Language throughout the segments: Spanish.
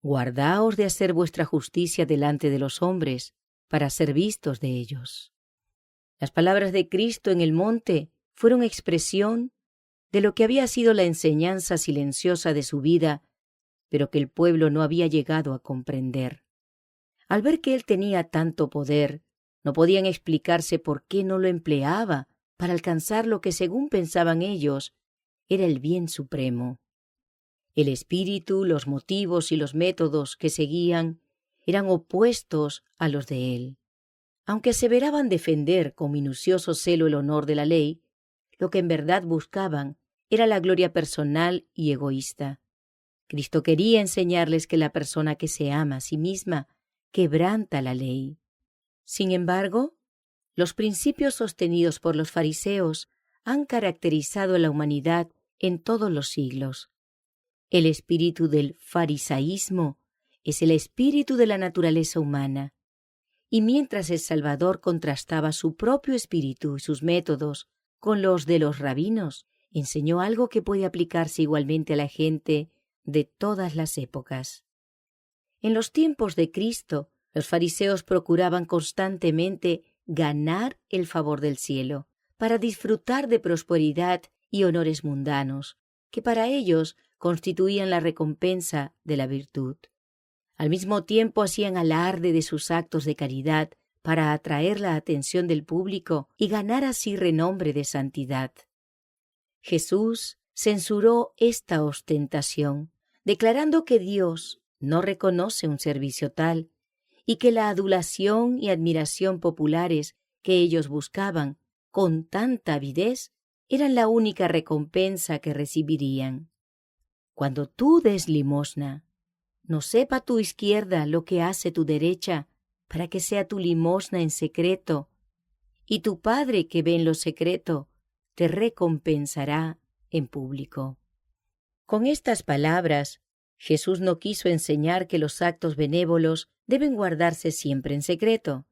Guardaos de hacer vuestra justicia delante de los hombres, para ser vistos de ellos. Las palabras de Cristo en el monte fueron expresión de lo que había sido la enseñanza silenciosa de su vida, pero que el pueblo no había llegado a comprender. Al ver que él tenía tanto poder, no podían explicarse por qué no lo empleaba para alcanzar lo que, según pensaban ellos, era el bien supremo. El espíritu, los motivos y los métodos que seguían eran opuestos a los de él. Aunque aseveraban defender con minucioso celo el honor de la ley, lo que en verdad buscaban era la gloria personal y egoísta. Cristo quería enseñarles que la persona que se ama a sí misma quebranta la ley. Sin embargo, los principios sostenidos por los fariseos han caracterizado a la humanidad en todos los siglos. El espíritu del farisaísmo es el espíritu de la naturaleza humana, y mientras el Salvador contrastaba su propio espíritu y sus métodos con los de los rabinos, enseñó algo que puede aplicarse igualmente a la gente de todas las épocas. En los tiempos de Cristo, los fariseos procuraban constantemente ganar el favor del cielo, para disfrutar de prosperidad y honores mundanos, que para ellos constituían la recompensa de la virtud. Al mismo tiempo hacían alarde de sus actos de caridad para atraer la atención del público y ganar así renombre de santidad. Jesús censuró esta ostentación, declarando que Dios no reconoce un servicio tal y que la adulación y admiración populares que ellos buscaban con tanta avidez eran la única recompensa que recibirían. Cuando tú des limosna, no sepa tu izquierda lo que hace tu derecha, para que sea tu limosna en secreto, y tu Padre que ve en lo secreto te recompensará en público. Con estas palabras, Jesús no quiso enseñar que los actos benévolos deben guardarse siempre en secreto.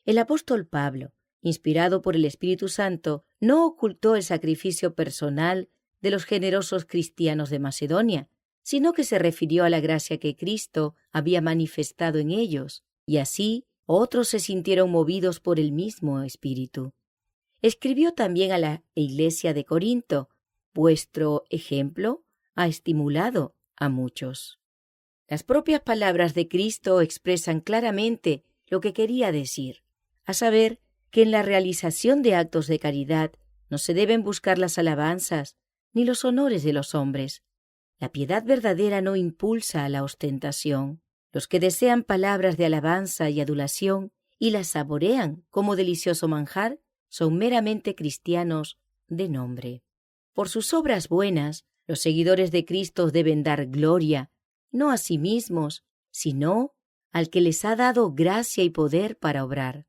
El apóstol Pablo, inspirado por el Espíritu Santo, no ocultó el sacrificio personal de los generosos cristianos de Macedonia, sino que se refirió a la gracia que Cristo había manifestado en ellos, y así otros se sintieron movidos por el mismo Espíritu. Escribió también a la iglesia de Corinto: vuestro ejemplo ha estimulado a muchos. Las propias palabras de Cristo expresan claramente lo que quería decir, a saber, que en la realización de actos de caridad no se deben buscar las alabanzas ni los honores de los hombres. La piedad verdadera no impulsa a la ostentación. Los que desean palabras de alabanza y adulación y las saborean como delicioso manjar son meramente cristianos de nombre. Por sus obras buenas, los seguidores de Cristo deben dar gloria, no a sí mismos, sino al que les ha dado gracia y poder para obrar.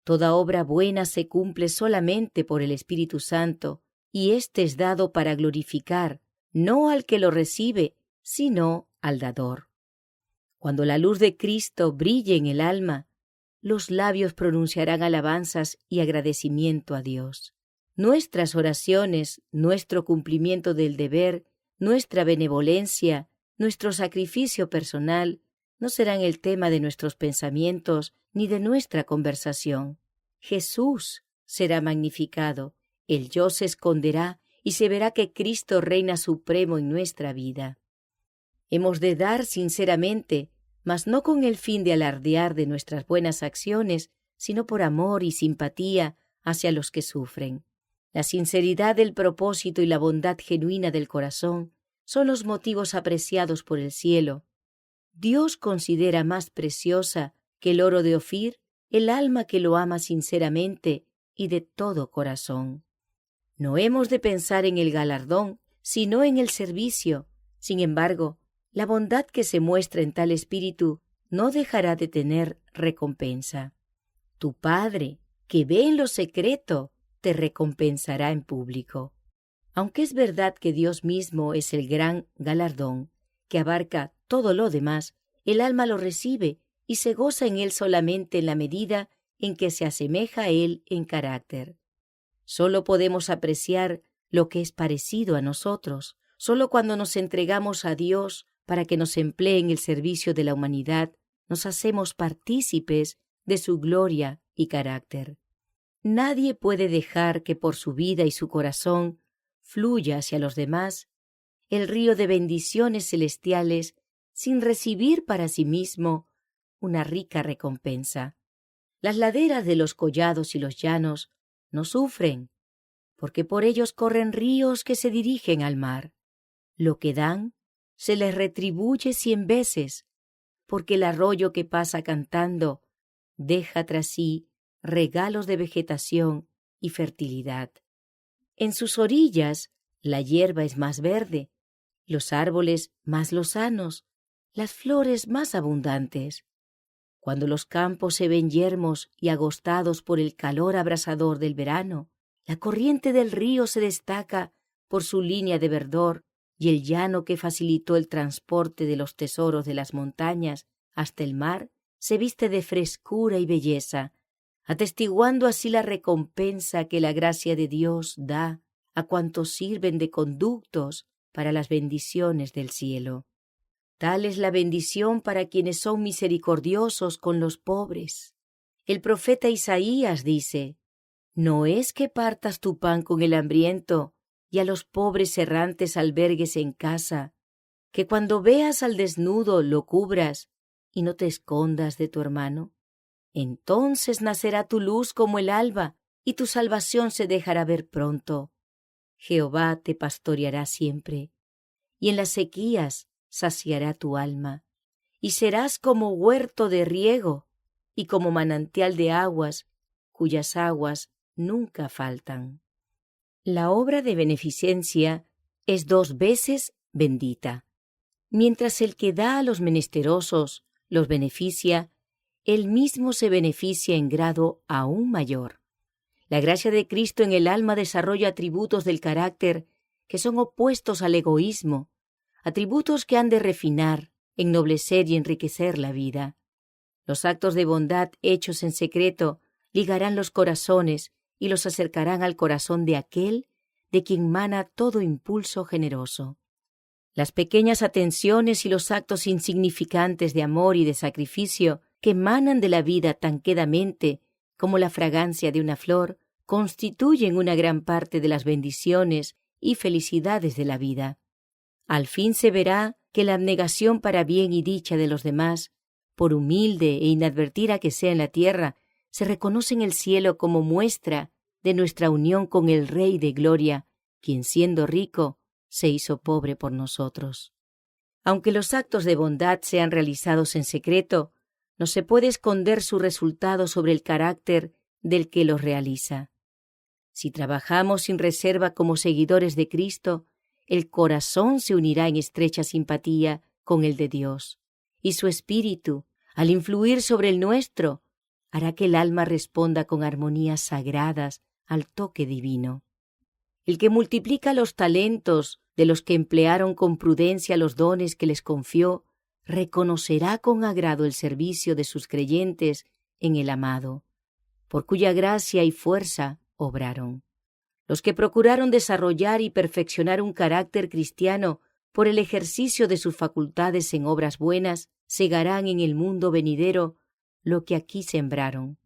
Toda obra buena se cumple solamente por el Espíritu Santo, y éste es dado para glorificar, no al que lo recibe, sino al dador. Cuando la luz de Cristo brille en el alma, los labios pronunciarán alabanzas y agradecimiento a Dios. Nuestras oraciones, nuestro cumplimiento del deber, nuestra benevolencia, nuestro sacrificio personal, no serán el tema de nuestros pensamientos ni de nuestra conversación. Jesús será magnificado, el yo se esconderá y se verá que Cristo reina supremo en nuestra vida. Hemos de dar sinceramente, mas no con el fin de alardear de nuestras buenas acciones, sino por amor y simpatía hacia los que sufren. La sinceridad del propósito y la bondad genuina del corazón son los motivos apreciados por el cielo. Dios considera más preciosa que el oro de Ofir el alma que lo ama sinceramente y de todo corazón. No hemos de pensar en el galardón, sino en el servicio. Sin embargo, la bondad que se muestra en tal espíritu no dejará de tener recompensa. Tu Padre, que ve en lo secreto, te recompensará en público. Aunque es verdad que Dios mismo es el gran galardón, que abarca todo lo demás, el alma lo recibe y se goza en él solamente en la medida en que se asemeja a él en carácter. Solo podemos apreciar lo que es parecido a nosotros, solo cuando nos entregamos a Dios para que nos emplee en el servicio de la humanidad, nos hacemos partícipes de su gloria y carácter. Nadie puede dejar que por su vida y su corazón fluya hacia los demás el río de bendiciones celestiales sin recibir para sí mismo una rica recompensa. Las laderas de los collados y los llanos no sufren, porque por ellos corren ríos que se dirigen al mar. Lo que dan se les retribuye 100 veces, porque el arroyo que pasa cantando deja tras sí regalos de vegetación y fertilidad. En sus orillas la hierba es más verde, los árboles más lozanos, las flores más abundantes. Cuando los campos se ven yermos y agostados por el calor abrasador del verano, la corriente del río se destaca por su línea de verdor, y el llano que facilitó el transporte de los tesoros de las montañas hasta el mar se viste de frescura y belleza, atestiguando así la recompensa que la gracia de Dios da a cuantos sirven de conductos para las bendiciones del cielo. Tal es la bendición para quienes son misericordiosos con los pobres. El profeta Isaías dice: «No es que partas tu pan con el hambriento y a los pobres errantes albergues en casa, que cuando veas al desnudo lo cubras y no te escondas de tu hermano. Entonces nacerá tu luz como el alba y tu salvación se dejará ver pronto. Jehová te pastoreará siempre, y en las sequías saciará tu alma, y serás como huerto de riego y como manantial de aguas, cuyas aguas nunca faltan». La obra de beneficencia es 2 veces bendita. Mientras el que da a los menesterosos los beneficia, él mismo se beneficia en grado aún mayor. La gracia de Cristo en el alma desarrolla atributos del carácter que son opuestos al egoísmo, atributos que han de refinar, ennoblecer y enriquecer la vida. Los actos de bondad hechos en secreto ligarán los corazones y los acercarán al corazón de aquel de quien mana todo impulso generoso. Las pequeñas atenciones y los actos insignificantes de amor y de sacrificio que emanan de la vida tan quedamente como la fragancia de una flor, constituyen una gran parte de las bendiciones y felicidades de la vida. Al fin se verá que la abnegación para bien y dicha de los demás, por humilde e inadvertida que sea en la tierra, se reconoce en el cielo como muestra de nuestra unión con el Rey de Gloria, quien siendo rico, se hizo pobre por nosotros. Aunque los actos de bondad sean realizados en secreto, no se puede esconder su resultado sobre el carácter del que los realiza. Si trabajamos sin reserva como seguidores de Cristo, el corazón se unirá en estrecha simpatía con el de Dios, y su espíritu, al influir sobre el nuestro, hará que el alma responda con armonías sagradas al toque divino. El que multiplica los talentos de los que emplearon con prudencia los dones que les confió, reconocerá con agrado el servicio de sus creyentes en el amado, por cuya gracia y fuerza obraron. Los que procuraron desarrollar y perfeccionar un carácter cristiano por el ejercicio de sus facultades en obras buenas, segarán en el mundo venidero lo que aquí sembraron.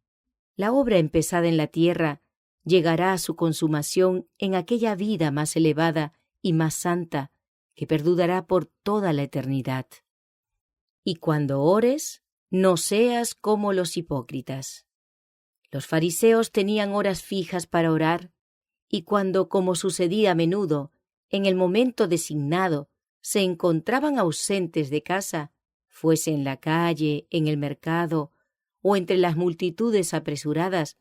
La obra empezada en la tierra llegará a su consumación en aquella vida más elevada y más santa que perdurará por toda la eternidad. Y cuando ores, no seas como los hipócritas. Los fariseos tenían horas fijas para orar, y cuando, como sucedía a menudo, en el momento designado, se encontraban ausentes de casa, fuese en la calle, en el mercado o entre las multitudes apresuradas,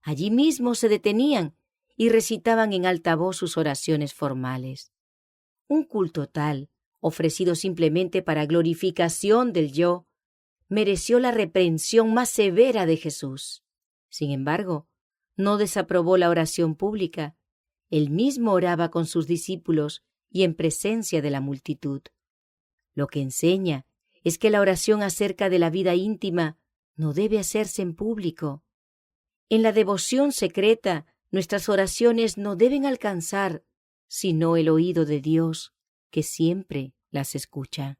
allí mismo se detenían y recitaban en alta voz sus oraciones formales. Un culto tal, ofrecido simplemente para glorificación del yo, mereció la reprensión más severa de Jesús. Sin embargo, no desaprobó la oración pública. Él mismo oraba con sus discípulos y en presencia de la multitud. Lo que enseña es que la oración acerca de la vida íntima no debe hacerse en público. En la devoción secreta, nuestras oraciones no deben alcanzar sino el oído de Dios, que siempre las escucha.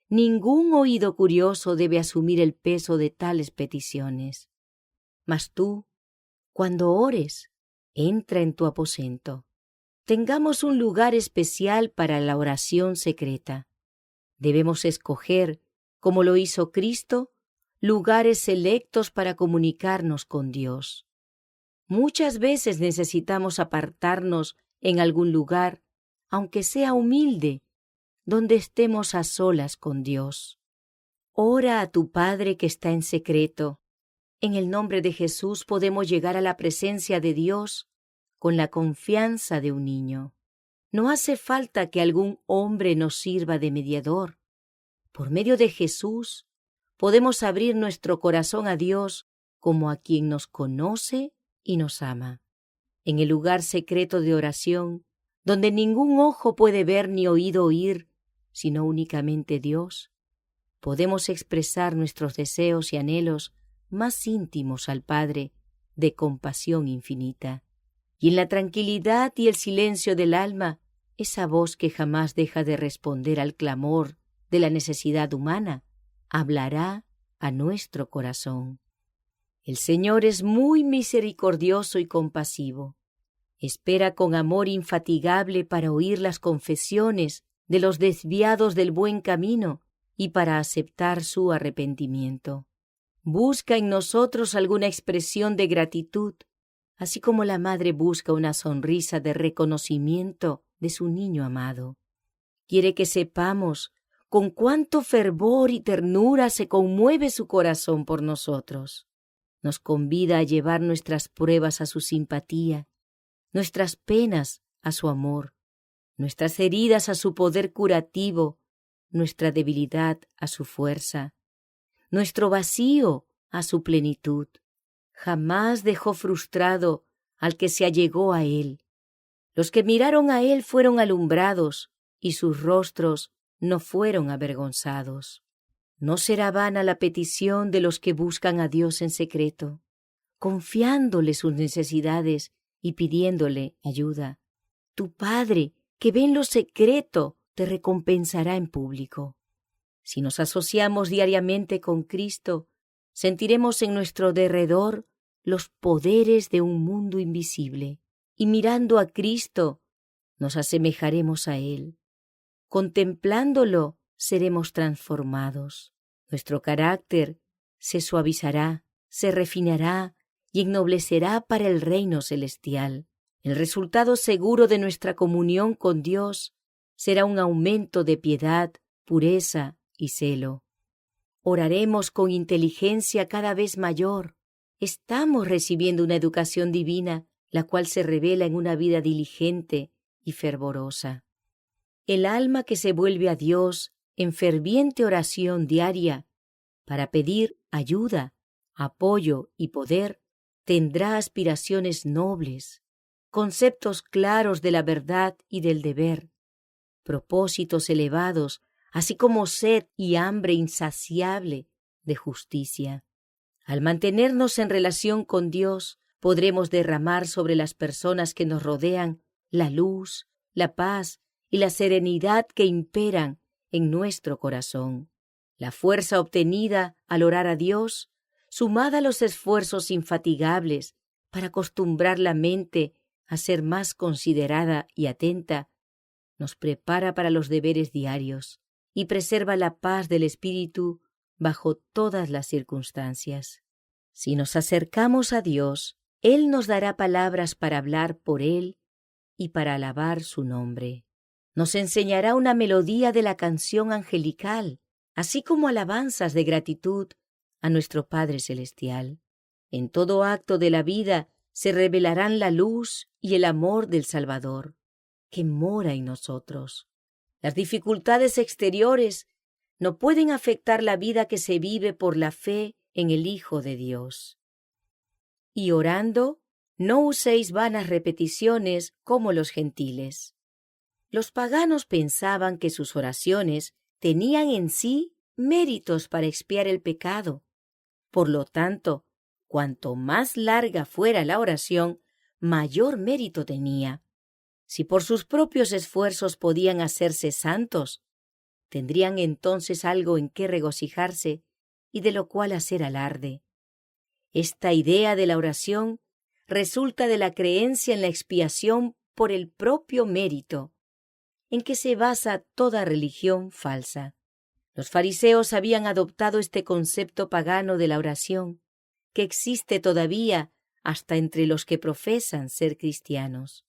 Ningún oído curioso debe asumir el peso de tales peticiones. Mas tú, cuando ores, entra en tu aposento. Tengamos un lugar especial para la oración secreta. Debemos escoger, como lo hizo Cristo, lugares selectos para comunicarnos con Dios. Muchas veces necesitamos apartarnos en algún lugar, aunque sea humilde, donde estemos a solas con Dios. Ora a tu Padre que está en secreto. En el nombre de Jesús podemos llegar a la presencia de Dios con la confianza de un niño. No hace falta que algún hombre nos sirva de mediador. Por medio de Jesús podemos abrir nuestro corazón a Dios como a quien nos conoce y nos ama. En el lugar secreto de oración, donde ningún ojo puede ver ni oído oír, sino únicamente Dios, podemos expresar nuestros deseos y anhelos más íntimos al Padre de compasión infinita. Y en la tranquilidad y el silencio del alma, esa voz que jamás deja de responder al clamor de la necesidad humana, hablará a nuestro corazón. El Señor es muy misericordioso y compasivo. Espera con amor infatigable para oír las confesiones de los desviados del buen camino y para aceptar su arrepentimiento. Busca en nosotros alguna expresión de gratitud, así como la madre busca una sonrisa de reconocimiento de su niño amado. Quiere que sepamos con cuánto fervor y ternura se conmueve su corazón por nosotros. Nos convida a llevar nuestras pruebas a su simpatía, nuestras penas a su amor, nuestras heridas a su poder curativo, nuestra debilidad a su fuerza, nuestro vacío a su plenitud. Jamás dejó frustrado al que se allegó a él. Los que miraron a él fueron alumbrados y sus rostros no fueron avergonzados. No será vana la petición de los que buscan a Dios en secreto, confiándole sus necesidades y pidiéndole ayuda. Tu Padre, que ve en lo secreto, te recompensará en público. Si nos asociamos diariamente con Cristo, sentiremos en nuestro derredor los poderes de un mundo invisible, y mirando a Cristo, nos asemejaremos a Él. Contemplándolo, seremos transformados. Nuestro carácter se suavizará, se refinará y ennoblecerá para el reino celestial. El resultado seguro de nuestra comunión con Dios será un aumento de piedad, pureza y celo. Oraremos con inteligencia cada vez mayor. Estamos recibiendo una educación divina, la cual se revela en una vida diligente y fervorosa. El alma que se vuelve a Dios en ferviente oración diaria para pedir ayuda, apoyo y poder, tendrá aspiraciones nobles, conceptos claros de la verdad y del deber, propósitos elevados, así como sed y hambre insaciable de justicia. Al mantenernos en relación con Dios, podremos derramar sobre las personas que nos rodean la luz, la paz y la serenidad que imperan en nuestro corazón. La fuerza obtenida al orar a Dios, sumada a los esfuerzos infatigables para acostumbrar la mente a ser más considerada y atenta, nos prepara para los deberes diarios y preserva la paz del espíritu bajo todas las circunstancias. Si nos acercamos a Dios, Él nos dará palabras para hablar por Él y para alabar su nombre. Nos enseñará una melodía de la canción angelical, así como alabanzas de gratitud a nuestro Padre Celestial. En todo acto de la vida se revelarán la luz y el amor del Salvador, que mora en nosotros. Las dificultades exteriores no pueden afectar la vida que se vive por la fe en el Hijo de Dios. Y orando, no uséis vanas repeticiones como los gentiles. Los paganos pensaban que sus oraciones tenían en sí méritos para expiar el pecado. Por lo tanto, cuanto más larga fuera la oración, mayor mérito tenía. Si por sus propios esfuerzos podían hacerse santos, Tendrían entonces algo en qué regocijarse y de lo cual hacer alarde. Esta idea de la oración resulta de la creencia en la expiación por el propio mérito, en que se basa toda religión falsa. Los fariseos habían adoptado este concepto pagano de la oración, que existe todavía hasta entre los que profesan ser cristianos.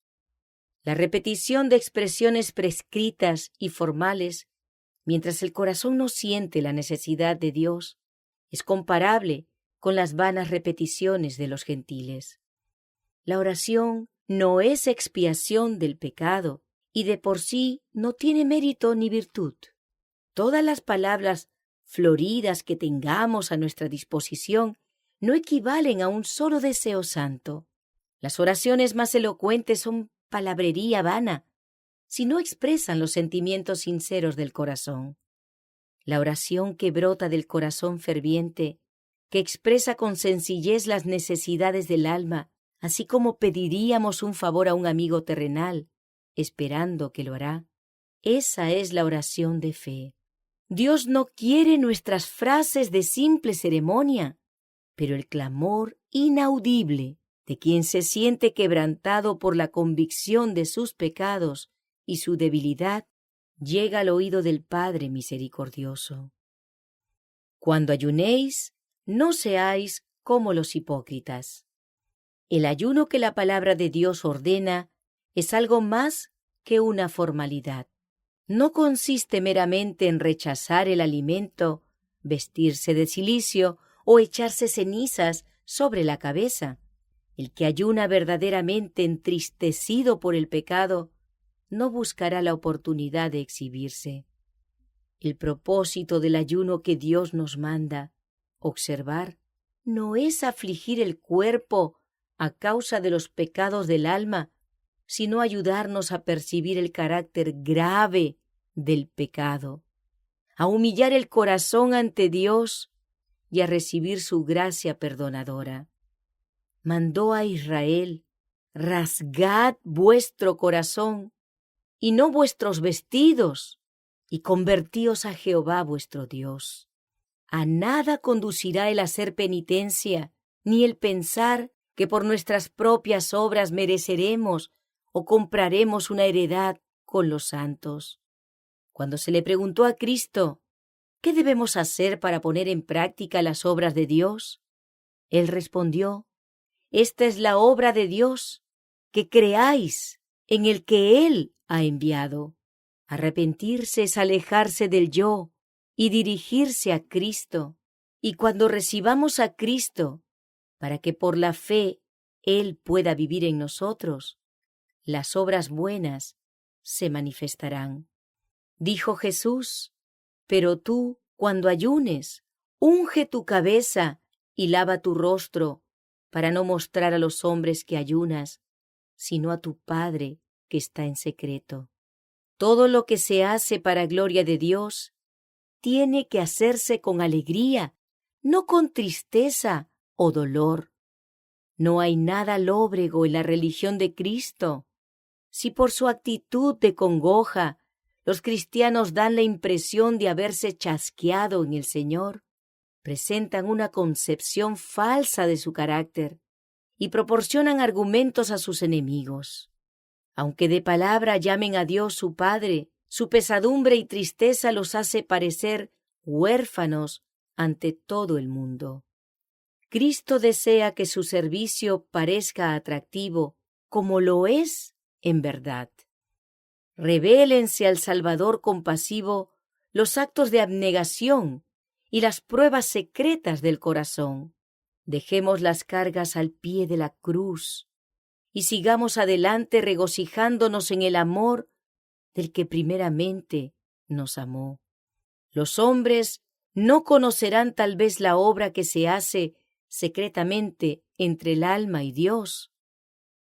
La repetición de expresiones prescritas y formales, mientras el corazón no siente la necesidad de Dios, es comparable con las vanas repeticiones de los gentiles. La oración no es expiación del pecado y de por sí no tiene mérito ni virtud. Todas las palabras floridas que tengamos a nuestra disposición no equivalen a un solo deseo santo. Las oraciones más elocuentes son palabrería vana, si no expresan los sentimientos sinceros del corazón. La oración que brota del corazón ferviente, que expresa con sencillez las necesidades del alma, así como pediríamos un favor a un amigo terrenal, esperando que lo hará. Esa es la oración de fe. Dios no quiere nuestras frases de simple ceremonia, pero el clamor inaudible de quien se siente quebrantado por la convicción de sus pecados y su debilidad llega al oído del Padre misericordioso. Cuando ayunéis, no seáis como los hipócritas. El ayuno que la palabra de Dios ordena es algo más que una formalidad. No consiste meramente en rechazar el alimento, vestirse de cilicio o echarse cenizas sobre la cabeza. El que ayuna verdaderamente entristecido por el pecado no buscará la oportunidad de exhibirse. El propósito del ayuno que Dios nos manda observar no es afligir el cuerpo a causa de los pecados del alma, sino ayudarnos a percibir el carácter grave del pecado, a humillar el corazón ante Dios y a recibir su gracia perdonadora. Mandó a Israel: rasgad vuestro corazón y no vuestros vestidos, y convertíos a Jehová vuestro Dios. A nada conducirá el hacer penitencia, ni el pensar que por nuestras propias obras mereceremos o compraremos una heredad con los santos. Cuando se le preguntó a Cristo, ¿qué debemos hacer para poner en práctica las obras de Dios? Él respondió: esta es la obra de Dios, que creáis en el que Él ha enviado. Arrepentirse es alejarse del yo y dirigirse a Cristo. Y cuando recibamos a Cristo, para que por la fe Él pueda vivir en nosotros, las obras buenas se manifestarán. Dijo Jesús: pero tú, cuando ayunes, unge tu cabeza y lava tu rostro, para no mostrar a los hombres que ayunas, sino a tu Padre que está en secreto. Todo lo que se hace para gloria de Dios tiene que hacerse con alegría, no con tristeza o dolor. No hay nada lóbrego en la religión de Cristo. Si por su actitud de congoja los cristianos dan la impresión de haberse chasqueado en el Señor, presentan una concepción falsa de su carácter y proporcionan argumentos a sus enemigos. Aunque de palabra llamen a Dios su Padre, su pesadumbre y tristeza los hace parecer huérfanos ante todo el mundo. Cristo desea que su servicio parezca atractivo, como lo es en verdad. Revélense al Salvador compasivo los actos de abnegación y las pruebas secretas del corazón. Dejemos las cargas al pie de la cruz y sigamos adelante regocijándonos en el amor del que primeramente nos amó. Los hombres no conocerán tal vez la obra que se hace secretamente entre el alma y Dios,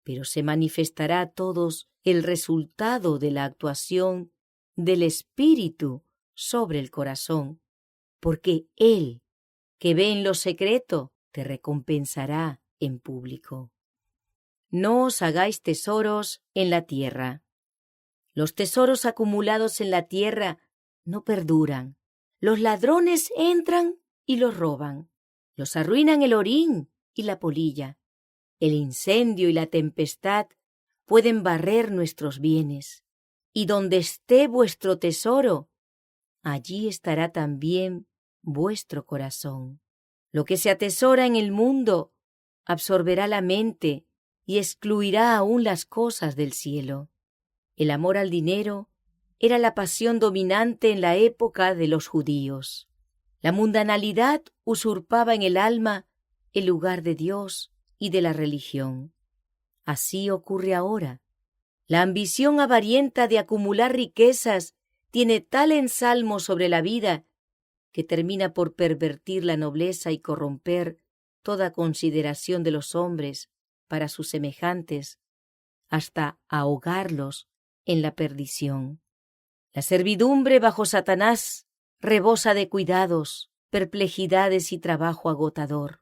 pero se manifestará a todos el resultado de la actuación del Espíritu sobre el corazón, porque Él, que ve en lo secreto, te recompensará en público. No os hagáis tesoros en la tierra. Los tesoros acumulados en la tierra no perduran. Los ladrones entran y los roban. Los arruinan el orín y la polilla. El incendio y la tempestad pueden barrer nuestros bienes. Y donde esté vuestro tesoro, allí estará también vuestro corazón. Lo que se atesora en el mundo absorberá la mente y excluirá aún las cosas del cielo. El amor al dinero era la pasión dominante en la época de los judíos. La mundanalidad usurpaba en el alma el lugar de Dios y de la religión. Así ocurre ahora. La ambición avarienta de acumular riquezas tiene tal ensalmo sobre la vida que termina por pervertir la nobleza y corromper toda consideración de los hombres para sus semejantes, hasta ahogarlos en la perdición. La servidumbre bajo Satanás rebosa de cuidados, perplejidades y trabajo agotador.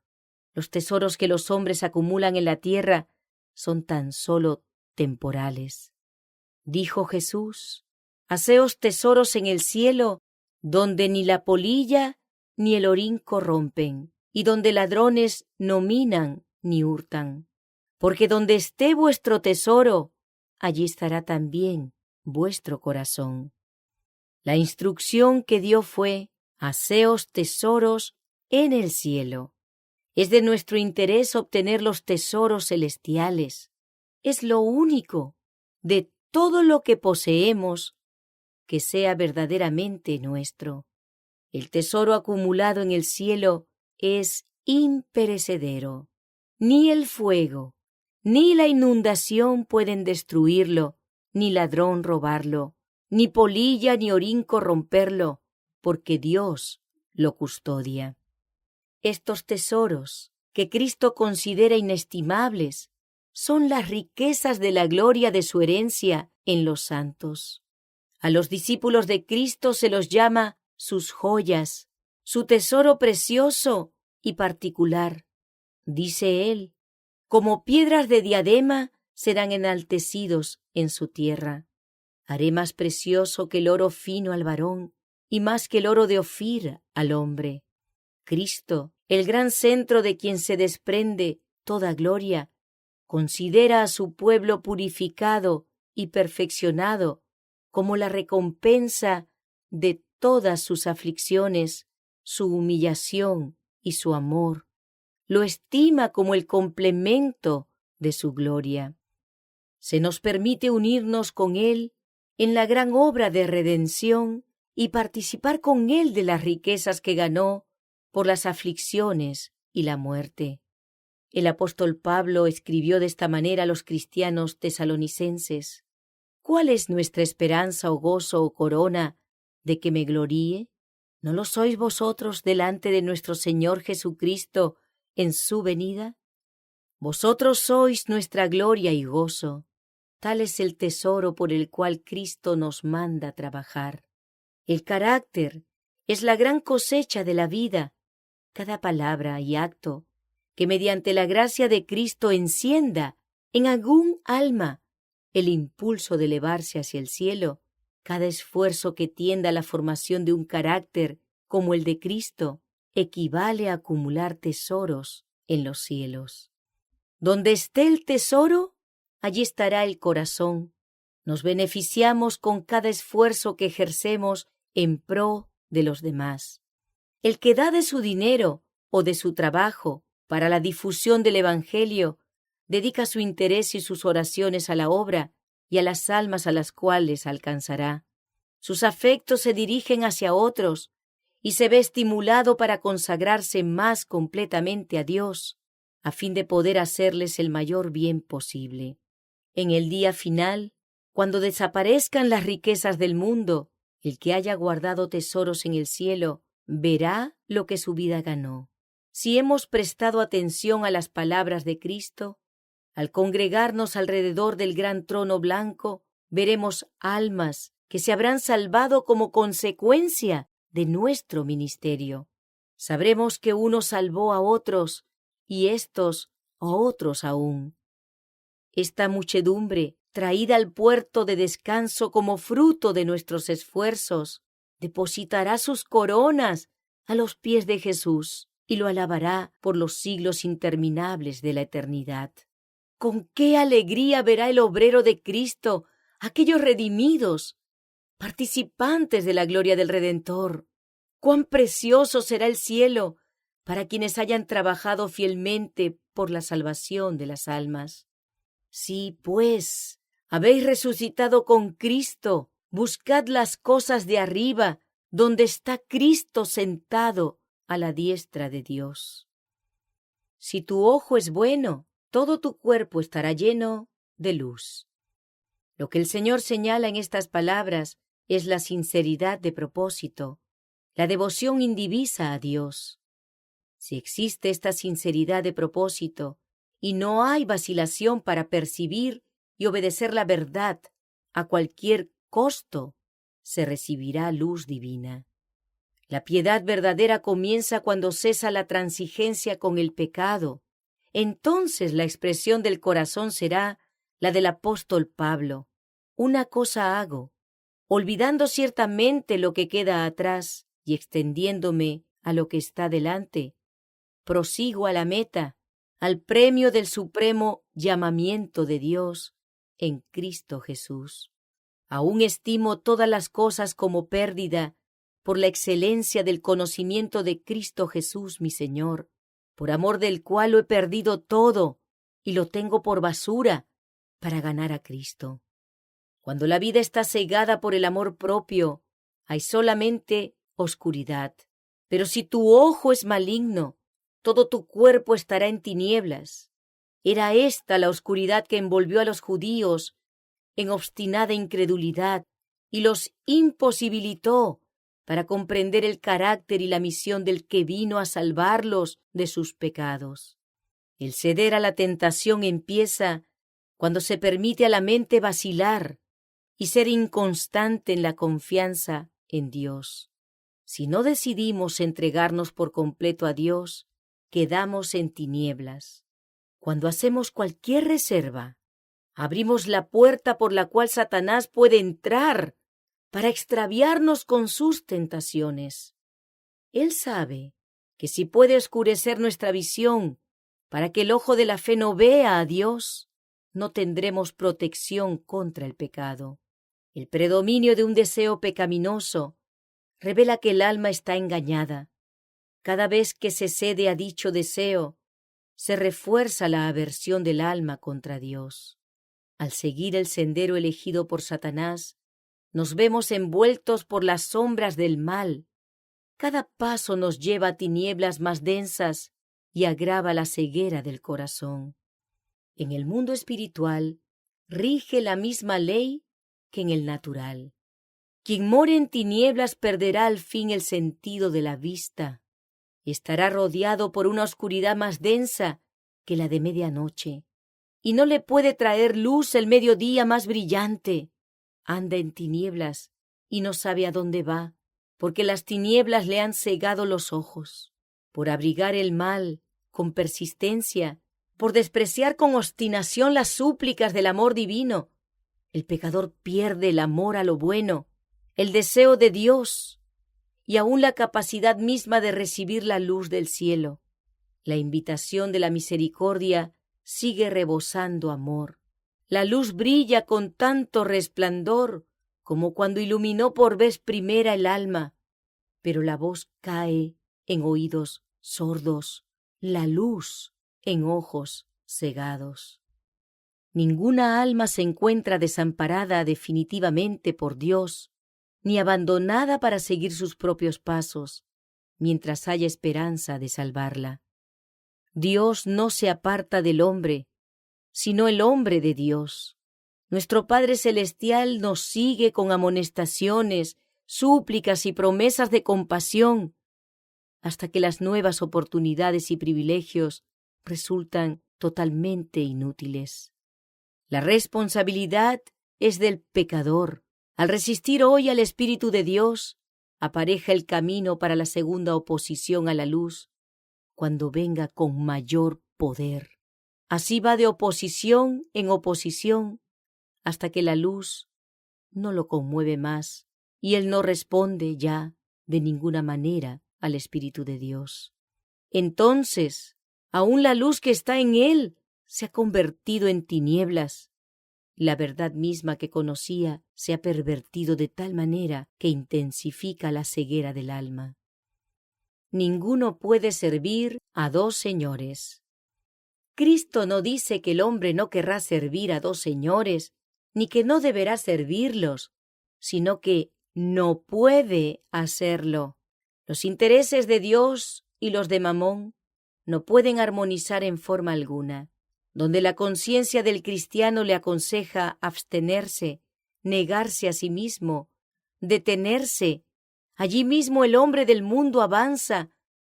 Los tesoros que los hombres acumulan en la tierra son tan solo temporales. Dijo Jesús: «Haceos tesoros en el cielo, donde ni la polilla ni el orín corrompen, y donde ladrones no minan ni hurtan. Porque donde esté vuestro tesoro, allí estará también vuestro corazón». La instrucción que dio fue: «Haceos tesoros en el cielo». Es de nuestro interés obtener los tesoros celestiales. Es lo único de todo lo que poseemos que sea verdaderamente nuestro. El tesoro acumulado en el cielo es imperecedero. Ni el fuego, ni la inundación pueden destruirlo, ni ladrón robarlo, ni polilla ni orín corromperlo, porque Dios lo custodia. Estos tesoros, que Cristo considera inestimables, son las riquezas de la gloria de su herencia en los santos. A los discípulos de Cristo se los llama sus joyas, su tesoro precioso y particular. Dice él: «Como piedras de diadema serán enaltecidos en su tierra. Haré más precioso que el oro fino al varón, y más que el oro de Ofir al hombre». Cristo, el gran centro de quien se desprende toda gloria, considera a su pueblo purificado y perfeccionado como la recompensa de todas sus aflicciones, su humillación y su amor. Lo estima como el complemento de su gloria. Se nos permite unirnos con Él en la gran obra de redención y participar con Él de las riquezas que ganó por las aflicciones y la muerte. El apóstol Pablo escribió de esta manera a los cristianos tesalonicenses: «¿Cuál es nuestra esperanza o gozo o corona de que me gloríe? ¿No lo sois vosotros delante de nuestro Señor Jesucristo en su venida? Vosotros sois nuestra gloria y gozo». Tal es el tesoro por el cual Cristo nos manda trabajar. El carácter es la gran cosecha de la vida. Cada palabra y acto que mediante la gracia de Cristo encienda en algún alma el impulso de elevarse hacia el cielo, cada esfuerzo que tienda a la formación de un carácter como el de Cristo, equivale a acumular tesoros en los cielos. Donde esté el tesoro, allí estará el corazón. Nos beneficiamos con cada esfuerzo que ejercemos en pro de los demás. El que da de su dinero o de su trabajo para la difusión del Evangelio, dedica su interés y sus oraciones a la obra y a las almas a las cuales alcanzará. Sus afectos se dirigen hacia otros y se ve estimulado para consagrarse más completamente a Dios, a fin de poder hacerles el mayor bien posible. En el día final, cuando desaparezcan las riquezas del mundo, el que haya guardado tesoros en el cielo verá lo que su vida ganó. Si hemos prestado atención a las palabras de Cristo, al congregarnos alrededor del gran trono blanco, veremos almas que se habrán salvado como consecuencia de nuestro ministerio. Sabremos que uno salvó a otros y éstos a otros aún. Esta muchedumbre, traída al puerto de descanso como fruto de nuestros esfuerzos, depositará sus coronas a los pies de Jesús y lo alabará por los siglos interminables de la eternidad. Con qué alegría verá el obrero de Cristo aquellos redimidos, participantes de la gloria del Redentor. Cuán precioso será el cielo para quienes hayan trabajado fielmente por la salvación de las almas. Sí, pues, habéis resucitado con Cristo, buscad las cosas de arriba, donde está Cristo sentado a la diestra de Dios. Si tu ojo es bueno, todo tu cuerpo estará lleno de luz. Lo que el Señor señala en estas palabras es la sinceridad de propósito, la devoción indivisa a Dios. Si existe esta sinceridad de propósito y no hay vacilación para percibir y obedecer la verdad a cualquier costo, se recibirá luz divina. La piedad verdadera comienza cuando cesa la transigencia con el pecado. Entonces la expresión del corazón será la del apóstol Pablo. Una cosa hago, olvidando ciertamente lo que queda atrás y extendiéndome a lo que está delante, prosigo a la meta, al premio del supremo llamamiento de Dios en Cristo Jesús. Aún estimo todas las cosas como pérdida por la excelencia del conocimiento de Cristo Jesús mi Señor, por amor del cual lo he perdido todo y lo tengo por basura para ganar a Cristo. Cuando la vida está cegada por el amor propio, hay solamente oscuridad. Pero si tu ojo es maligno, todo tu cuerpo estará en tinieblas. Era esta la oscuridad que envolvió a los judíos en obstinada incredulidad y los imposibilitó para comprender el carácter y la misión del que vino a salvarlos de sus pecados. El ceder a la tentación empieza cuando se permite a la mente vacilar y ser inconstante en la confianza en Dios. Si no decidimos entregarnos por completo a Dios, quedamos en tinieblas. Cuando hacemos cualquier reserva, abrimos la puerta por la cual Satanás puede entrar para extraviarnos con sus tentaciones. Él sabe que si puede oscurecer nuestra visión para que el ojo de la fe no vea a Dios, no tendremos protección contra el pecado. El predominio de un deseo pecaminoso revela que el alma está engañada. Cada vez que se cede a dicho deseo, se refuerza la aversión del alma contra Dios. Al seguir el sendero elegido por Satanás, nos vemos envueltos por las sombras del mal. Cada paso nos lleva a tinieblas más densas y agrava la ceguera del corazón. En el mundo espiritual rige la misma ley que en el natural. Quien more en tinieblas perderá al fin el sentido de la vista. Estará rodeado por una oscuridad más densa que la de medianoche, y no le puede traer luz el mediodía más brillante. Anda en tinieblas y no sabe a dónde va, porque las tinieblas le han cegado los ojos. Por abrigar el mal con persistencia, por despreciar con obstinación las súplicas del amor divino, el pecador pierde el amor a lo bueno, el deseo de Dios y aún la capacidad misma de recibir la luz del cielo. La invitación de la misericordia sigue rebosando amor. La luz brilla con tanto resplandor como cuando iluminó por vez primera el alma, pero la voz cae en oídos sordos, la luz en ojos cegados. Ninguna alma se encuentra desamparada definitivamente por Dios, ni abandonada para seguir sus propios pasos, mientras haya esperanza de salvarla. Dios no se aparta del hombre, sino el hombre de Dios. Nuestro Padre Celestial nos sigue con amonestaciones, súplicas y promesas de compasión, hasta que las nuevas oportunidades y privilegios resultan totalmente inútiles. La responsabilidad es del pecador. Al resistir hoy al Espíritu de Dios, apareja el camino para la segunda oposición a la luz, cuando venga con mayor poder. Así va de oposición en oposición, hasta que la luz no lo conmueve más y él no responde ya de ninguna manera al Espíritu de Dios. Entonces, aún la luz que está en él se ha convertido en tinieblas. La verdad misma que conocía se ha pervertido de tal manera que intensifica la ceguera del alma. Ninguno puede servir a dos señores. Cristo no dice que el hombre no querrá servir a dos señores, ni que no deberá servirlos, sino que no puede hacerlo. Los intereses de Dios y los de Mamón no pueden armonizar en forma alguna. Donde la conciencia del cristiano le aconseja abstenerse, negarse a sí mismo, detenerse, allí mismo el hombre del mundo avanza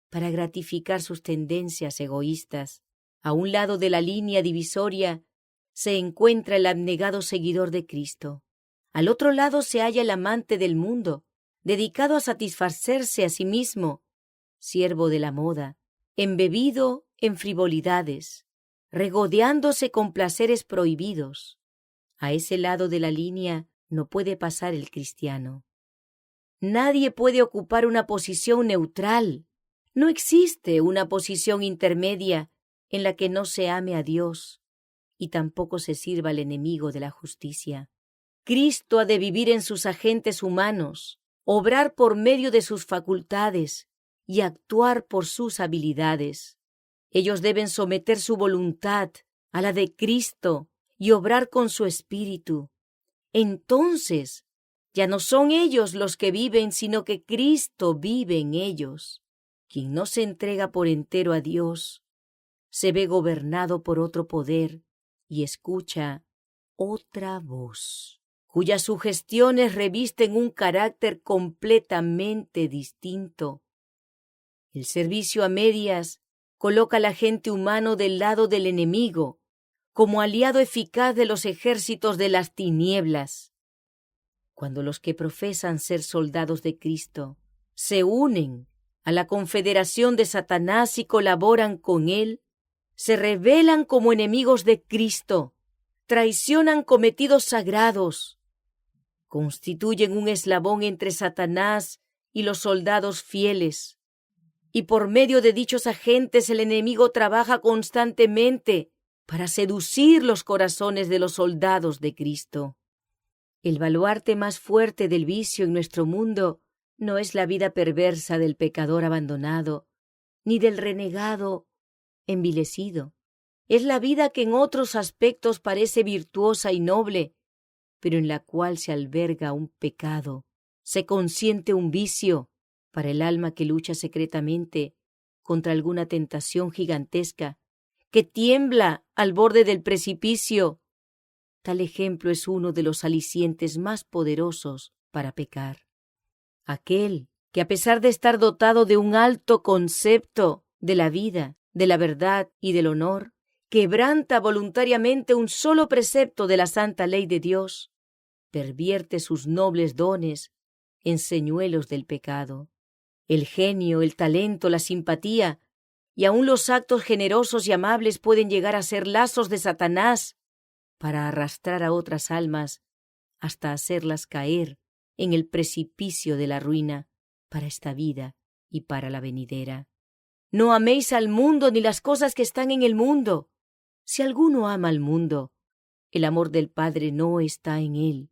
para gratificar sus tendencias egoístas. A un lado de la línea divisoria se encuentra el abnegado seguidor de Cristo. Al otro lado se halla el amante del mundo, dedicado a satisfacerse a sí mismo, siervo de la moda, embebido en frivolidades, regodeándose con placeres prohibidos. A ese lado de la línea no puede pasar el cristiano. Nadie puede ocupar una posición neutral. No existe una posición intermedia en la que no se ame a Dios y tampoco se sirva al enemigo de la justicia. Cristo ha de vivir en sus agentes humanos, obrar por medio de sus facultades y actuar por sus habilidades. Ellos deben someter su voluntad a la de Cristo y obrar con su espíritu. Entonces, ya no son ellos los que viven, sino que Cristo vive en ellos. Quien no se entrega por entero a Dios, se ve gobernado por otro poder y escucha otra voz, cuyas sugestiones revisten un carácter completamente distinto. El servicio a medias coloca al agente humano del lado del enemigo, como aliado eficaz de los ejércitos de las tinieblas. Cuando los que profesan ser soldados de Cristo se unen a la confederación de Satanás y colaboran con él, se rebelan como enemigos de Cristo, traicionan cometidos sagrados, constituyen un eslabón entre Satanás y los soldados fieles, y por medio de dichos agentes el enemigo trabaja constantemente para seducir los corazones de los soldados de Cristo. El baluarte más fuerte del vicio en nuestro mundo no es la vida perversa del pecador abandonado, ni del renegado envilecido. Es la vida que en otros aspectos parece virtuosa y noble, pero en la cual se alberga un pecado, se consiente un vicio para el alma que lucha secretamente contra alguna tentación gigantesca, que tiembla al borde del precipicio. Tal ejemplo es uno de los alicientes más poderosos para pecar. Aquel que, a pesar de estar dotado de un alto concepto de la vida, de la verdad y del honor, quebranta voluntariamente un solo precepto de la santa ley de Dios, pervierte sus nobles dones en señuelos del pecado. El genio, el talento, la simpatía y aun los actos generosos y amables pueden llegar a ser lazos de Satanás para arrastrar a otras almas hasta hacerlas caer en el precipicio de la ruina para esta vida y para la venidera. No améis al mundo ni las cosas que están en el mundo. Si alguno ama al mundo, el amor del Padre no está en él.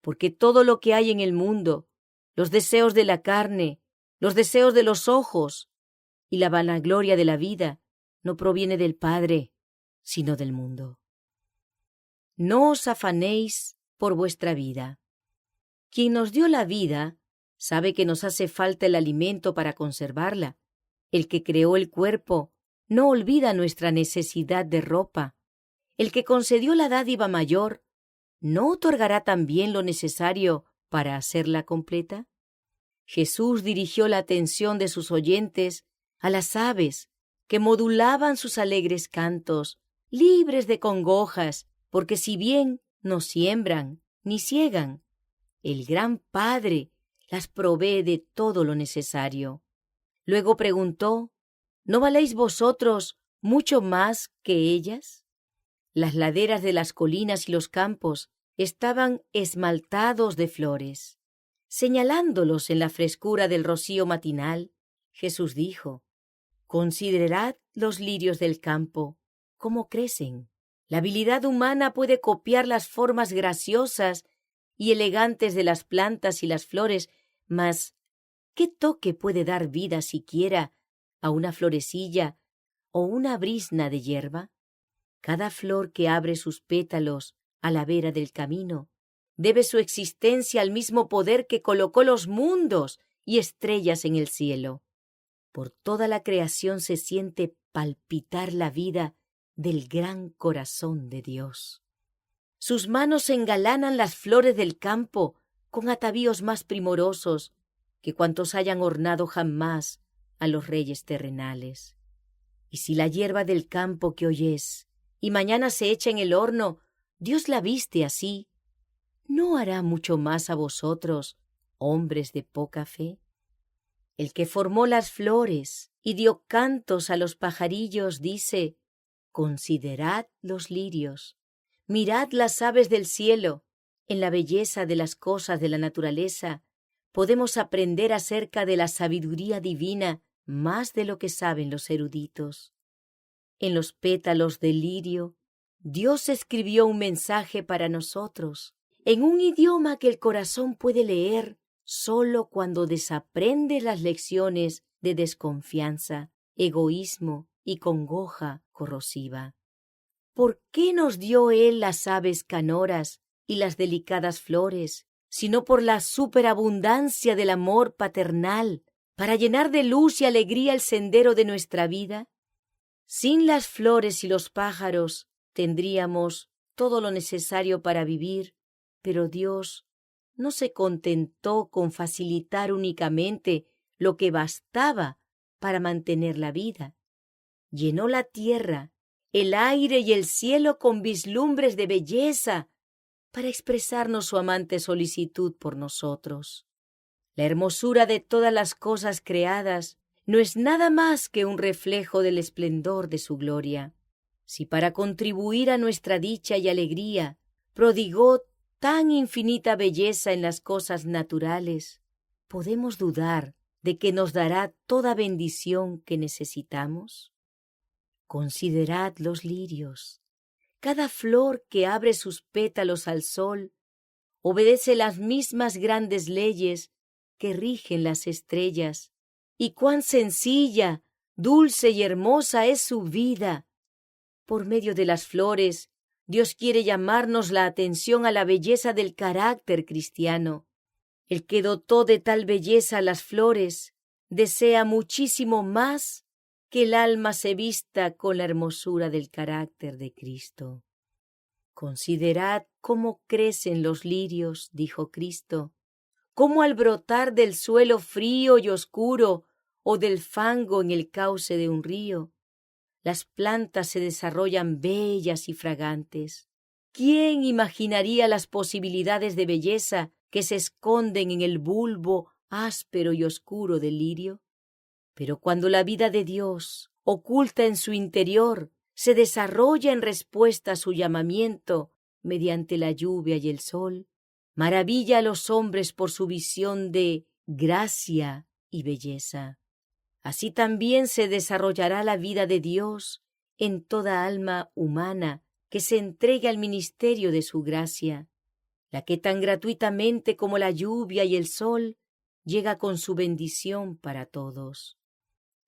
Porque todo lo que hay en el mundo, los deseos de la carne, los deseos de los ojos y la vanagloria de la vida, no proviene del Padre, sino del mundo. No os afanéis por vuestra vida. Quien nos dio la vida sabe que nos hace falta el alimento para conservarla. El que creó el cuerpo no olvida nuestra necesidad de ropa. El que concedió la dádiva mayor, ¿no otorgará también lo necesario para hacerla completa? Jesús dirigió la atención de sus oyentes a las aves que modulaban sus alegres cantos, libres de congojas, porque si bien no siembran ni siegan, el gran Padre las provee de todo lo necesario. Luego preguntó, ¿no valéis vosotros mucho más que ellas? Las laderas de las colinas y los campos estaban esmaltados de flores. Señalándolos en la frescura del rocío matinal, Jesús dijo: «Considerad los lirios del campo, cómo crecen. La habilidad humana puede copiar las formas graciosas y elegantes de las plantas y las flores, mas ¿qué toque puede dar vida siquiera a una florecilla o una brizna de hierba? Cada flor que abre sus pétalos a la vera del camino debe su existencia al mismo poder que colocó los mundos y estrellas en el cielo. Por toda la creación se siente palpitar la vida del gran corazón de Dios. Sus manos engalanan las flores del campo con atavíos más primorosos que cuantos hayan ornado jamás a los reyes terrenales. Y si la hierba del campo que hoy es y mañana se echa en el horno, Dios la viste así, ¿no hará mucho más a vosotros, hombres de poca fe? El que formó las flores y dio cantos a los pajarillos dice: considerad los lirios, mirad las aves del cielo. En la belleza de las cosas de la naturaleza podemos aprender acerca de la sabiduría divina más de lo que saben los eruditos. En los pétalos del lirio, Dios escribió un mensaje para nosotros, en un idioma que el corazón puede leer solo cuando desaprende las lecciones de desconfianza, egoísmo y congoja corrosiva. ¿Por qué nos dio Él las aves canoras y las delicadas flores, sino por la superabundancia del amor paternal, para llenar de luz y alegría el sendero de nuestra vida? Sin las flores y los pájaros tendríamos todo lo necesario para vivir, pero Dios no se contentó con facilitar únicamente lo que bastaba para mantener la vida. Llenó la tierra, el aire y el cielo con vislumbres de belleza para expresarnos su amante solicitud por nosotros. La hermosura de todas las cosas creadas no es nada más que un reflejo del esplendor de su gloria. Si para contribuir a nuestra dicha y alegría prodigó tan infinita belleza en las cosas naturales, ¿podemos dudar de que nos dará toda bendición que necesitamos? Considerad los lirios. Cada flor que abre sus pétalos al sol obedece las mismas grandes leyes que rigen las estrellas. Y cuán sencilla, dulce y hermosa es su vida. Por medio de las flores, Dios quiere llamarnos la atención a la belleza del carácter cristiano. El que dotó de tal belleza a las flores desea muchísimo más que el alma se vista con la hermosura del carácter de Cristo. Considerad cómo crecen los lirios, dijo Cristo, cómo al brotar del suelo frío y oscuro o del fango en el cauce de un río, las plantas se desarrollan bellas y fragantes. ¿Quién imaginaría las posibilidades de belleza que se esconden en el bulbo áspero y oscuro del lirio? Pero cuando la vida de Dios, oculta en su interior, se desarrolla en respuesta a su llamamiento mediante la lluvia y el sol, maravilla a los hombres por su visión de gracia y belleza. Así también se desarrollará la vida de Dios en toda alma humana que se entregue al ministerio de su gracia, la que tan gratuitamente como la lluvia y el sol llega con su bendición para todos.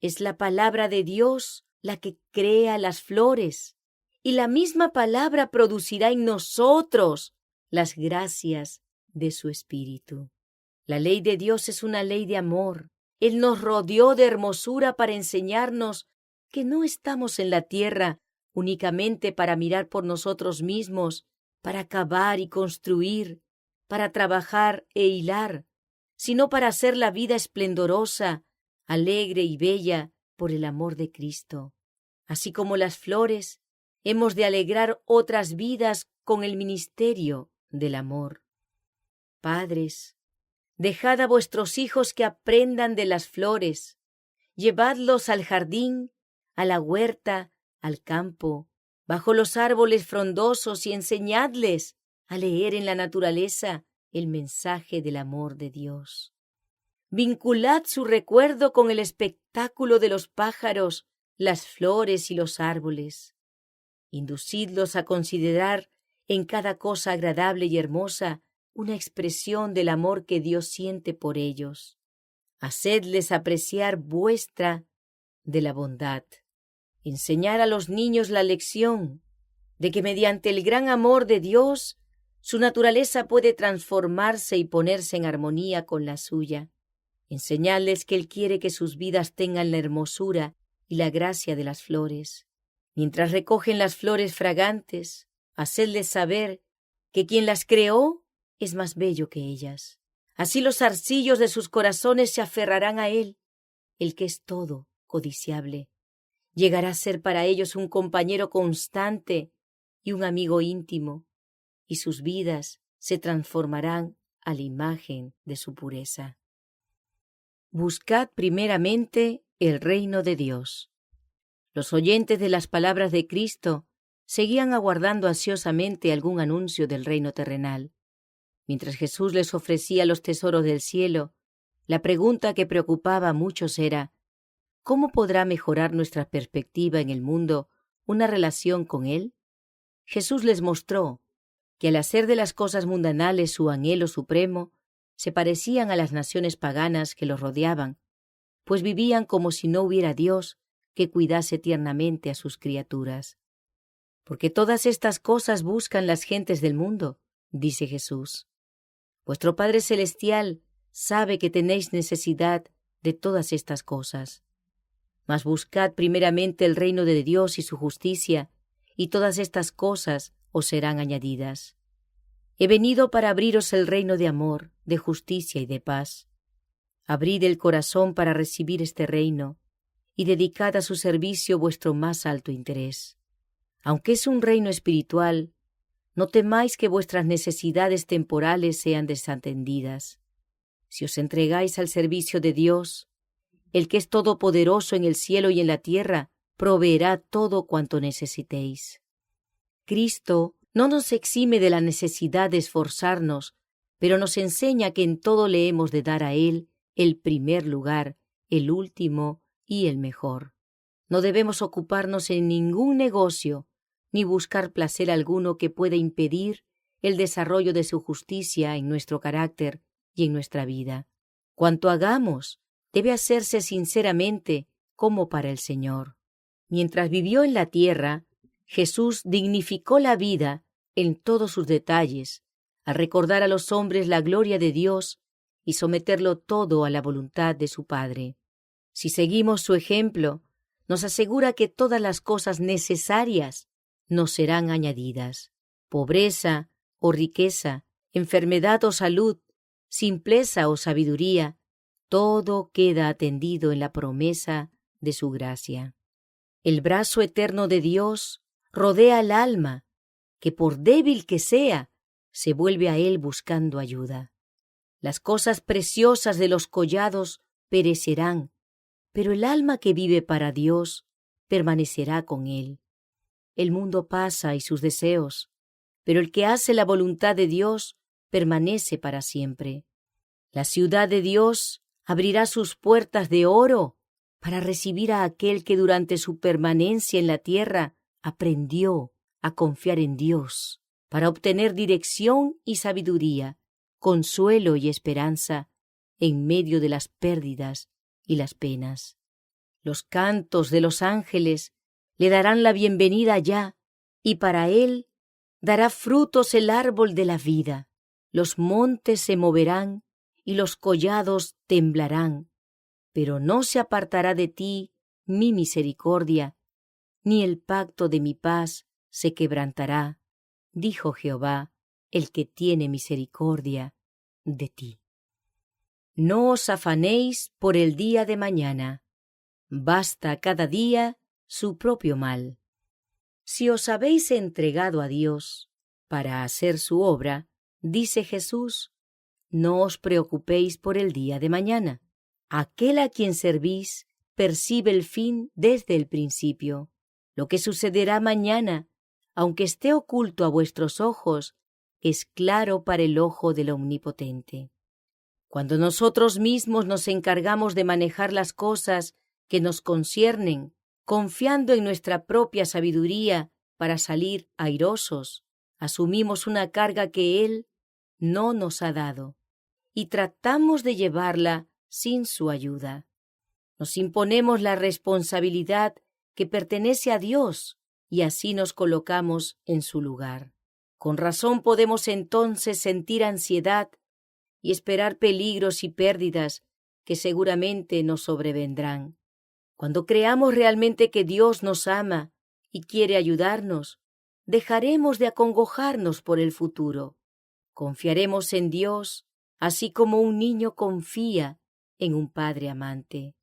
Es la palabra de Dios la que crea las flores, y la misma palabra producirá en nosotros las gracias de su Espíritu. La ley de Dios es una ley de amor. Él nos rodeó de hermosura para enseñarnos que no estamos en la tierra únicamente para mirar por nosotros mismos, para cavar y construir, para trabajar e hilar, sino para hacer la vida esplendorosa, alegre y bella por el amor de Cristo. Así como las flores, hemos de alegrar otras vidas con el ministerio del amor. Padres, dejad a vuestros hijos que aprendan de las flores, llevadlos al jardín, a la huerta, al campo, bajo los árboles frondosos y enseñadles a leer en la naturaleza el mensaje del amor de Dios. Vinculad su recuerdo con el espectáculo de los pájaros, las flores y los árboles. Inducidlos a considerar en cada cosa agradable y hermosa una expresión del amor que Dios siente por ellos. Hacedles apreciar vuestra de la bondad. Enseñar a los niños la lección de que mediante el gran amor de Dios, su naturaleza puede transformarse y ponerse en armonía con la suya. Enseñadles que Él quiere que sus vidas tengan la hermosura y la gracia de las flores. Mientras recogen las flores fragantes, hacedles saber que quien las creó es más bello que ellas. Así los zarcillos de sus corazones se aferrarán a Él, el que es todo codiciable. Llegará a ser para ellos un compañero constante y un amigo íntimo, y sus vidas se transformarán a la imagen de su pureza. Buscad primeramente el reino de Dios. Los oyentes de las palabras de Cristo seguían aguardando ansiosamente algún anuncio del reino terrenal. Mientras Jesús les ofrecía los tesoros del cielo, la pregunta que preocupaba a muchos era: ¿cómo podrá mejorar nuestra perspectiva en el mundo una relación con Él? Jesús les mostró que al hacer de las cosas mundanales su anhelo supremo, se parecían a las naciones paganas que los rodeaban, pues vivían como si no hubiera Dios que cuidase tiernamente a sus criaturas. Porque todas estas cosas buscan las gentes del mundo, dice Jesús. Vuestro Padre Celestial sabe que tenéis necesidad de todas estas cosas. Mas buscad primeramente el reino de Dios y su justicia, y todas estas cosas os serán añadidas. He venido para abriros el reino de amor, de justicia y de paz. Abrid el corazón para recibir este reino, y dedicad a su servicio vuestro más alto interés. Aunque es un reino espiritual, no temáis que vuestras necesidades temporales sean desatendidas. Si os entregáis al servicio de Dios, el que es todopoderoso en el cielo y en la tierra, proveerá todo cuanto necesitéis. Cristo no nos exime de la necesidad de esforzarnos, pero nos enseña que en todo le hemos de dar a Él el primer lugar, el último y el mejor. No debemos ocuparnos en ningún negocio, ni buscar placer alguno que pueda impedir el desarrollo de su justicia en nuestro carácter y en nuestra vida. Cuanto hagamos, debe hacerse sinceramente como para el Señor. Mientras vivió en la tierra, Jesús dignificó la vida en todos sus detalles, al recordar a los hombres la gloria de Dios y someterlo todo a la voluntad de su Padre. Si seguimos su ejemplo, nos asegura que todas las cosas necesarias nos serán añadidas. Pobreza o riqueza, enfermedad o salud, simpleza o sabiduría, todo queda atendido en la promesa de su gracia. El brazo eterno de Dios rodea al alma, que por débil que sea, se vuelve a Él buscando ayuda. Las cosas preciosas de los collados perecerán, pero el alma que vive para Dios permanecerá con Él. El mundo pasa y sus deseos, pero el que hace la voluntad de Dios permanece para siempre. La ciudad de Dios abrirá sus puertas de oro para recibir a aquel que durante su permanencia en la tierra aprendió a confiar en Dios, para obtener dirección y sabiduría, consuelo y esperanza en medio de las pérdidas y las penas. Los cantos de los ángeles le darán la bienvenida allá, y para él dará frutos el árbol de la vida. Los montes se moverán y los collados temblarán, pero no se apartará de ti mi misericordia, ni el pacto de mi paz se quebrantará, dijo Jehová, el que tiene misericordia de ti. No os afanéis por el día de mañana, basta cada día su propio mal. Si os habéis entregado a Dios para hacer su obra, dice Jesús, no os preocupéis por el día de mañana. Aquel a quien servís percibe el fin desde el principio. Lo que sucederá mañana, aunque esté oculto a vuestros ojos, es claro para el ojo del Omnipotente. Cuando nosotros mismos nos encargamos de manejar las cosas que nos conciernen, confiando en nuestra propia sabiduría para salir airosos, asumimos una carga que Él no nos ha dado y tratamos de llevarla sin su ayuda. Nos imponemos la responsabilidad que pertenece a Dios y así nos colocamos en su lugar. Con razón podemos entonces sentir ansiedad y esperar peligros y pérdidas que seguramente nos sobrevendrán. Cuando creamos realmente que Dios nos ama y quiere ayudarnos, dejaremos de acongojarnos por el futuro. Confiaremos en Dios, así como un niño confía en un padre amante.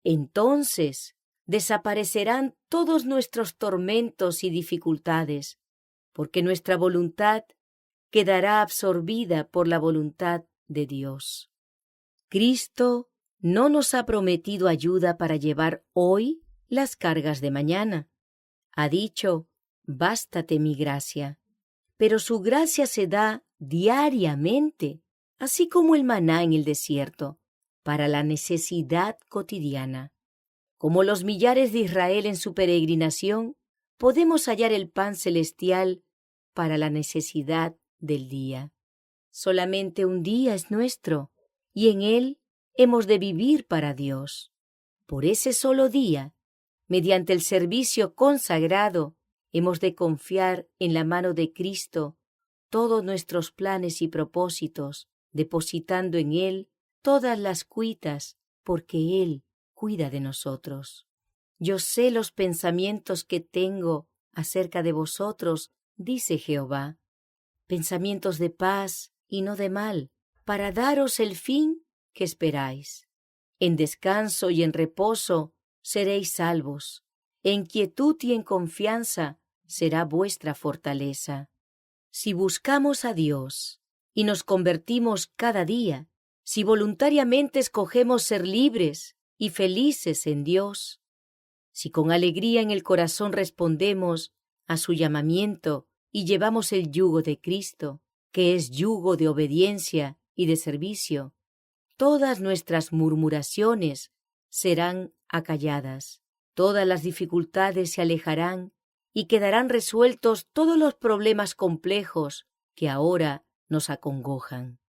Entonces desaparecerán todos nuestros tormentos y dificultades, porque nuestra voluntad quedará absorbida por la voluntad de Dios. Cristo no nos ha prometido ayuda para llevar hoy las cargas de mañana. Ha dicho, bástate mi gracia. Pero su gracia se da diariamente, así como el maná en el desierto, para la necesidad cotidiana. Como los millares de Israel en su peregrinación, podemos hallar el pan celestial para la necesidad del día. Solamente un día es nuestro, y en él hemos de vivir para Dios. Por ese solo día, mediante el servicio consagrado, hemos de confiar en la mano de Cristo todos nuestros planes y propósitos, depositando en Él todas las cuitas, porque Él cuida de nosotros. Yo sé los pensamientos que tengo acerca de vosotros, dice Jehová, pensamientos de paz y no de mal, para daros el fin que esperáis. En descanso y en reposo seréis salvos. En quietud y en confianza será vuestra fortaleza. Si buscamos a Dios y nos convertimos cada día, si voluntariamente escogemos ser libres y felices en Dios, si con alegría en el corazón respondemos a su llamamiento y llevamos el yugo de Cristo, que es yugo de obediencia y de servicio, todas nuestras murmuraciones serán acalladas, todas las dificultades se alejarán y quedarán resueltos todos los problemas complejos que ahora nos acongojan.